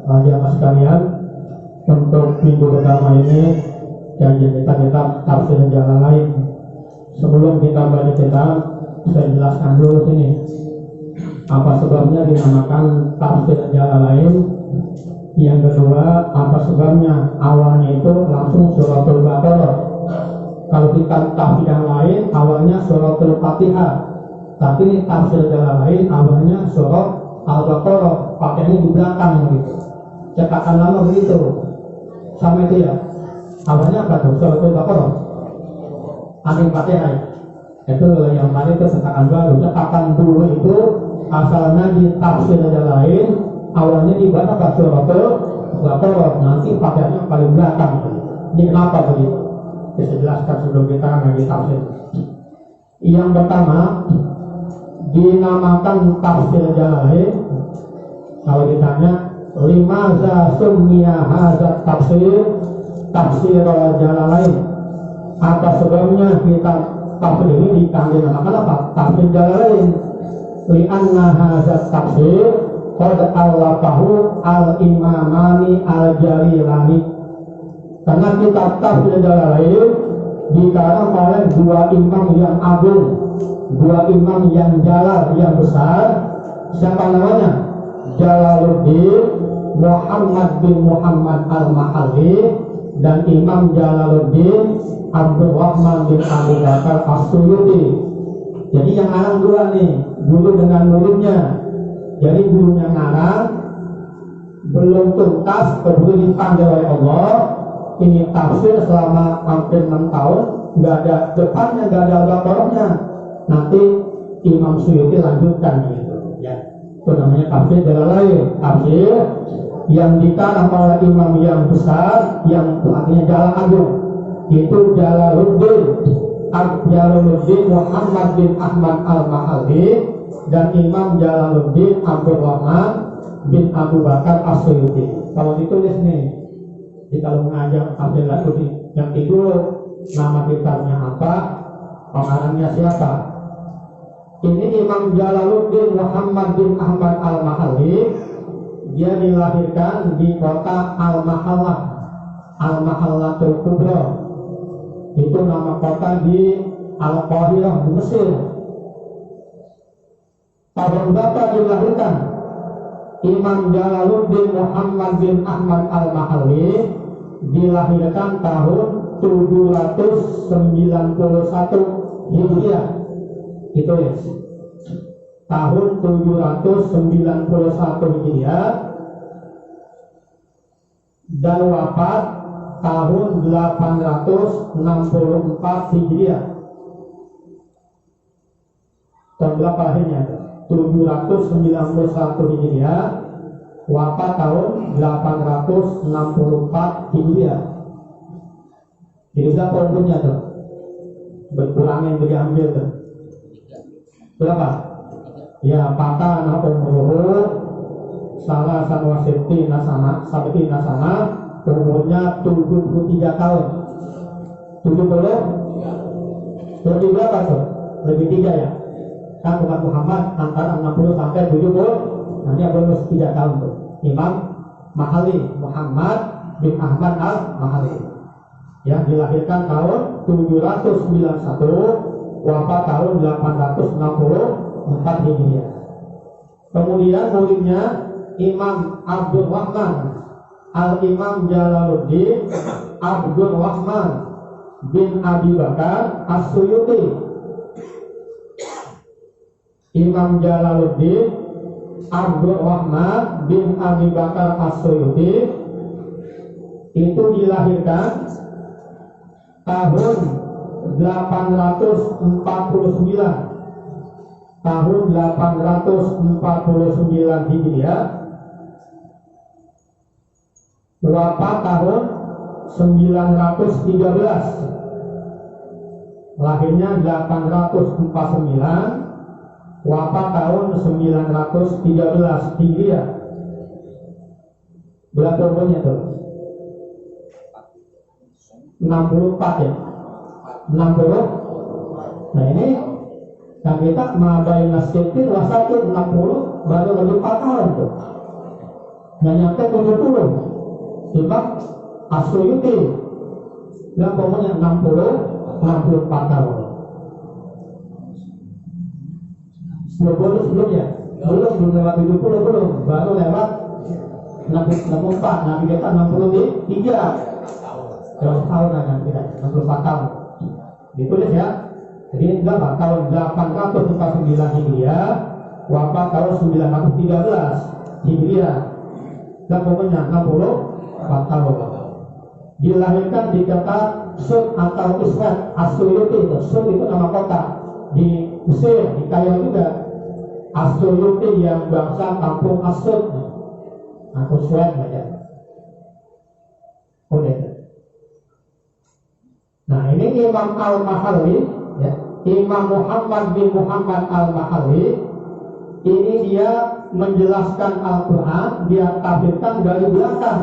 jamaah sekalian, untuk minggu pertama ini kajian kita tafsir Jalalain. Sebelum kita baca kitab, saya jelaskan dulu sini apa sebabnya dinamakan tafsir Jalalain. Yang kedua, apa sebabnya awalnya itu langsung suratul Baqarah. Kalau kita tafsir yang lain awalnya suratul Fatihah, tapi ini tafsir Jalalain awalnya surat Al-Baqarah, pakainya di belakang gitu. Cetakan lama begitu. Sama itu ya. Awalnya apa tuh? Suratul Baqarah. Akhir Fatihah. Itu yang tadi itu cetakan baru. Cetakan dulu itu asalnya di tafsir Jalalain awalnya dibaca ke suratul Baqarah, nanti pakainya paling belakang. Ini kenapa begitu? Bisa jelaskan sebelum kita ngaji tafsir. Yang pertama, dinamakan tafsir Jalalain. Kalau ditanya limaza summiya hadzal tafsir Jalalain, apa sebabnya kita tafsir ini dinamakan apa? Tafsir Jalalain. Li'anna hadzal tafsir qad allafahu al-imamani al-jalilani. Karena kitab tafsir Jalalain dikarang oleh dua imam yang agung, dua imam yang jalal, yang besar. Siapa namanya? Jalaluddin Muhammad bin Muhammad al-Mahalli dan Imam Jalaluddin Abdurrahman bin Abu Bakar As-Suyuti. Jadi yang ngarang dua nih, guru dengan muridnya. Jadi gurunya ngarang, belum tuntas, keburu dipanggil oleh Allah. Ini tafsir selama hampir 6 tahun, nggak ada depannya, nggak ada Al-Baqarahnya. Nanti Imam Suyuti lanjutkan gitu ya. Itu namanya tafsir Jalalain, tafsir yang dikarang oleh imam yang besar, yang artinya jalan agung. Itu Jalaluddin Muhammad bin Ahmad al-Mahalli dan Imam Jalaluddin Abdurrahman bin Abu Bakar As-Suyuti. Kalau ditulis nih, di kalau mengajar tafsir lagi, yang itu nama kitabnya apa, pengarangnya siapa. Ini Imam Jalaluddin Muhammad bin Ahmad al-Mahalli. Dia dilahirkan di kota Al-Mahallah, Al-Mahallatul Kubra. Itu nama kota di Al-Qahirah di Mesir. Tahun berapa dilahirkan? Imam Jalaluddin Muhammad bin Ahmad al-Mahalli dilahirkan tahun 791 Hijriah. Itu ya, tahun 791 Hijriah, dan wafat tahun 864 Hijriah. Tahun berapa lahirnya? 791 Hijriah, wafat tahun 864 Hijriah. Jadi berapa umurnya tuh? Berkurangin, diambil tuh. Berapa? Ya, patah anak umur salah sama sabti nasana, umurnya 73 tahun. 70? Lebih berapa tuh? Lebih 3 ya? Kan umat Muhammad antara 60 sampai 70. Nanti bonus 3 tahun tuh. Imam Mahalli, Muhammad bin Ahmad al-Mahalli, yang dilahirkan tahun 791, wafat tahun 864 Hijriah. Kemudian muridnya Imam Abdurrahman Al-Imam Jalaluddin Abdurrahman bin Abi Bakar As-Suyuti. Imam Jalaluddin Abdurrahman bin Abi Bakar As-Suyuti itu dilahirkan tahun 849 Hijriah, wafat tahun 913. Lahirnya 849, wafat tahun 913 Hijriah. Berapa umurnya tuh? 64 ya? 60. Nah ini kan kita mabain nasibin wasakin 60 baru lebih 4 tahun tuh. nggak nyampe 70. Imam As-Suyuti yang umurnya 64 tahun. Sebelum ya? Belum lewat 70, belum. Baru lewat 64, Nabi kita 63. Jauh tahun aja kita, 64 tahun. Ditulis ya. Jadi berapa? Tahun 849 Hijriah, wafat tahun 913 Hijriah. Dan umurnya 64 tahun. Dilahirkan di kota Sud atau Iswed As-Suyuti. Sud itu nama kota di Mesir, di Kairo juga. As-Suyuti yang bangsa kampung As-Sud atau Swed aja. Nah, ini Imam Al-Mahalli ya. Imam Muhammad bin Muhammad Al-Mahalli ini dia menjelaskan Al-Quran, dia tafsirkan dari belakang.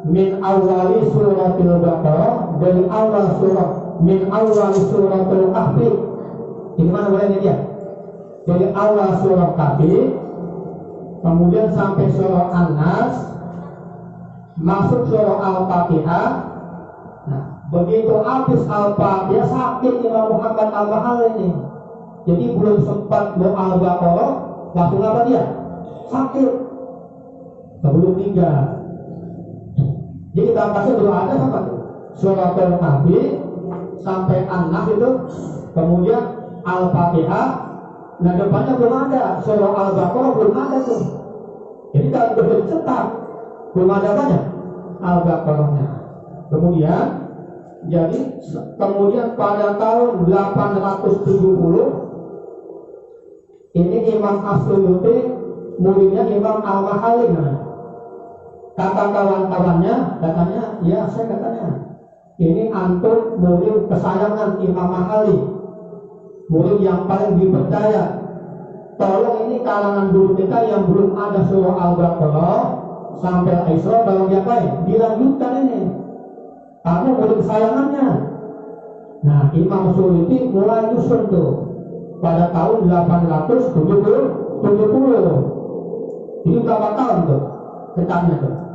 Min awali suratil Baqarah, dari awal surat, min awali suratul Kahfi. Ini mana bolehnya dia? Dari awal surat Kahfi, kemudian sampai surah An-Nas, masuk surah Al-Fatihah. Nah, begitu habis Al-Fatihah sakit Imam Muhammad Al-Mahalli ini. Jadi belum sempat Al-Baqarah, langsung apa dia? Sakit. Sebelum meninggal. Jadi kita kasih belum ada sama surah Al-Kahfi sampai An-Nas itu, kemudian Al-Fatihah. Nah, depannya belum ada surah Al-Baqarah, belum ada tuh. Jadi kalau belum cetak, belum ada banyak Al-Baqarahnya. Kemudian pada tahun 870 ini Imam As-Suyuti muridnya Imam Al-Mahalli. Kata kawan-kawannya, katanya, ya saya katanya, ini antum murid kesayangan Imam Mahalli, murid yang paling dipercaya. Tolong ini kalangan guru kita yang belum ada surah Al-Baqarah sampai Al-Isra, tolong diapain? Dilanjutkan ini. Kamu murid kesayangannya. Nah, Imam Suyuti mulai nyusun tuh pada tahun 870. Ini berapa tahun tuh? Cetaknya tuh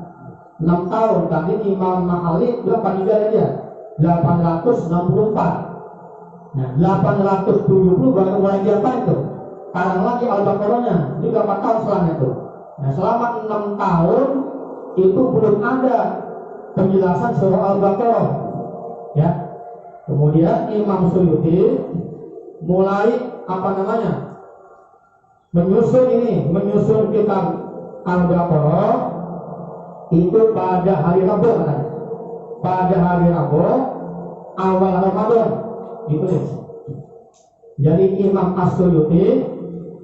6 tahun. Tadi Imam Mahalli berapa juga dia? 864. Nah, 870 baru mulai diapain tuh? Karang lagi Al-Baqarahnya. Ini berapa tahun setelahnya tuh? Nah, selama 6 tahun itu belum ada penjelasan surah Al-Baqarah. Ya. Kemudian Imam Suyuti mulai menyusun kitab Al-Baqarah itu pada hari Rabu katanya. Pada hari Rabu awal Ramadan ditulis. Jadi Imam As-Suyuti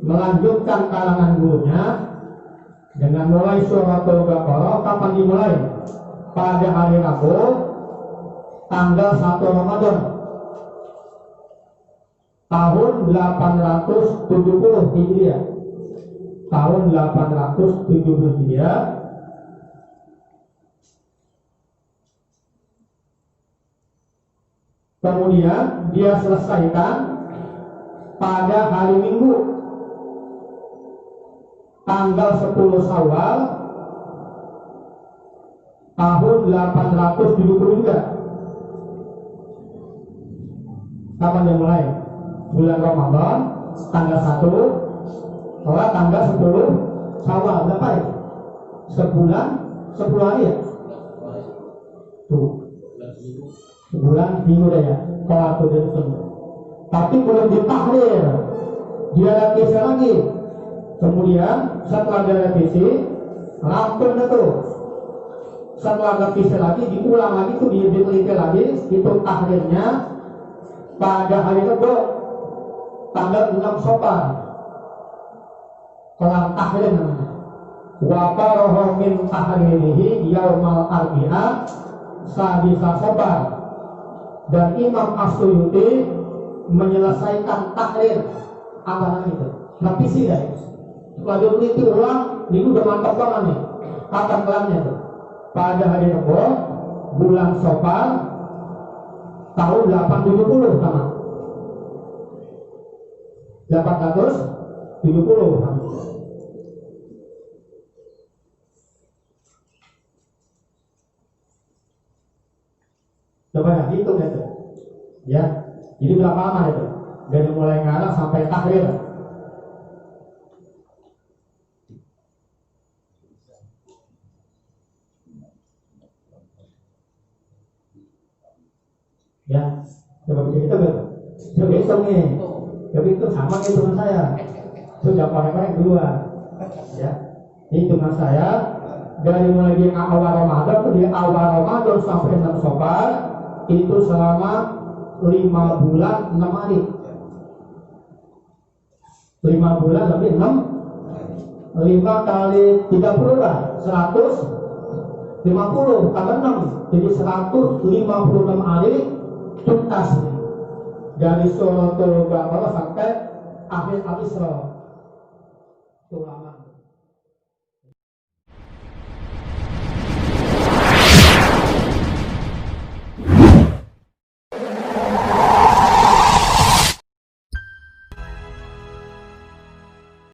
melanjutkan kalangan gurunya dengan mulai surah Al-Baqarah. Kapan dimulai? Pada hari Rabu tanggal 1 Ramadan tahun 870 Hijriah. Tahun 870 Hijriah. Kemudian dia selesaikan pada hari Minggu tanggal 10 Syawal tahun 870 juga. Kapan dia mulai? Bulan Ramadan tanggal 1, soalnya tanggal 10 Syawal. Berapa ya? Sebulan 10 hari ya? Tuh, sebulan minggu deh ya. Kalau aku tapi belum ditahrir, dia revisi lagi. Kemudian setelah dia revisi, rampung itu. Setelah revisi lagi, diulang lagi, itu diteliti lagi, itu tahrirnya pada hari Rabu tanggal 6 Syawal. Kelar tahrir namanya. Wa faraha min tahririhi yaumal arbi'a sadisa Syawal. Dan Imam As-Suyuti menyelesaikan tahrir apa namanya itu? Revisi ya. Setelah diteliti ulang, ini udah mantap banget nih. Kapan kelarnya tuh? Pada hari Rabu bulan Syawal tahun 870 sama 870. Coba ya, hitung itu. Ya, jadi berapa lama itu? Dari mulai ngarang sampai tahlil. Ya, coba bisa hitung gitu. Coba hitung nih. Coba hitung sama hitungan saya. Sudah korek-korek duluan. Ya, hitungan saya dari mulai di awal Ramadan ke di awal Ramadan sampai 6 Syawal itu selama 5 bulan 6 hari. 5 bulan lebih 6. 5 kali 30 lah 150 tambah 6 jadi 156 hari tuntas dari suratul Baqarah sampai akhir al-Isra. Itu lama.